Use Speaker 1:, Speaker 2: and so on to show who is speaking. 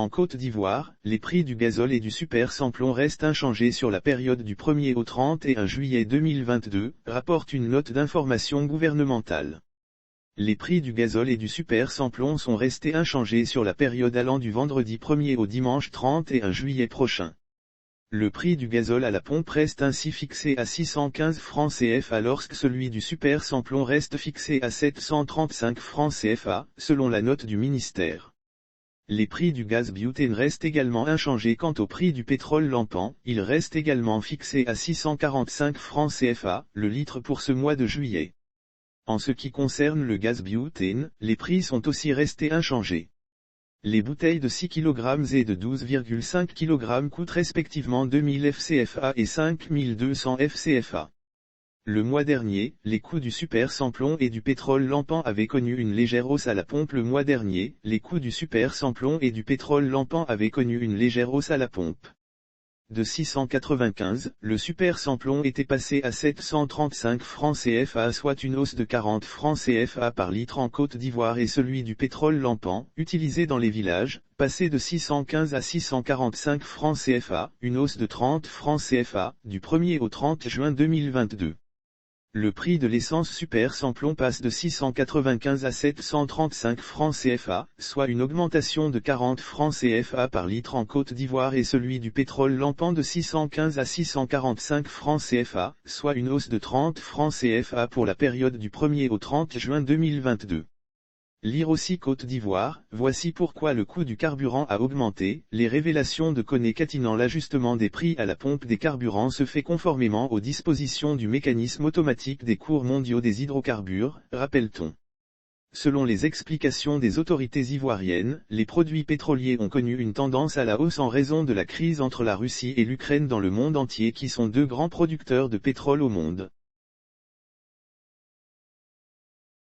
Speaker 1: En Côte d'Ivoire, les prix du gazole et du super sans-plomb restent inchangés sur la période du 1er au 31 juillet 2022, rapporte une note d'information gouvernementale. Les prix du gazole et du super sans-plomb sont restés inchangés sur la période allant du vendredi 1er au dimanche 31 juillet prochain. Le prix du gazole à la pompe reste ainsi fixé à 615 francs CFA lorsque celui du super sans-plomb reste fixé à 735 francs CFA, selon la note du ministère. Les prix du gaz butane restent également inchangés quant au prix du pétrole lampant, il reste également fixé à 645 francs CFA, le litre pour ce mois de juillet. En ce qui concerne le gaz butane, les prix sont aussi restés inchangés. Les bouteilles de 6 kg et de 12,5 kg coûtent respectivement 2000 FCFA et 5200 FCFA. Le mois dernier, les coûts du super sans-plomb et du pétrole lampant avaient connu une légère hausse à la pompe. Le mois dernier, les coûts du super sans-plomb et du pétrole lampant avaient connu une légère hausse à la pompe. De 695, le super sans-plomb était passé à 735 francs CFA, soit une hausse de 40 francs CFA par litre en Côte d'Ivoire, et celui du pétrole lampant, utilisé dans les villages, passé de 615 à 645 francs CFA, une hausse de 30 francs CFA, du 1er au 30 juin 2022. Le prix de l'essence super sans-plomb passe de 695 à 735 francs CFA, soit une augmentation de 40 francs CFA par litre en Côte d'Ivoire, et celui du pétrole lampant de 615 à 645 francs CFA, soit une hausse de 30 francs CFA pour la période du 1er au 30 juin 2022. Lire aussi Côte d'Ivoire, voici pourquoi le coût du carburant a augmenté. Les révélations de Koné Catinant. L'ajustement des prix à la pompe des carburants se fait conformément aux dispositions du mécanisme automatique des cours mondiaux des hydrocarbures, rappelle-t-on. Selon les explications des autorités ivoiriennes, les produits pétroliers ont connu une tendance à la hausse en raison de la crise entre la Russie et l'Ukraine dans le monde entier, qui sont deux grands producteurs de pétrole au monde.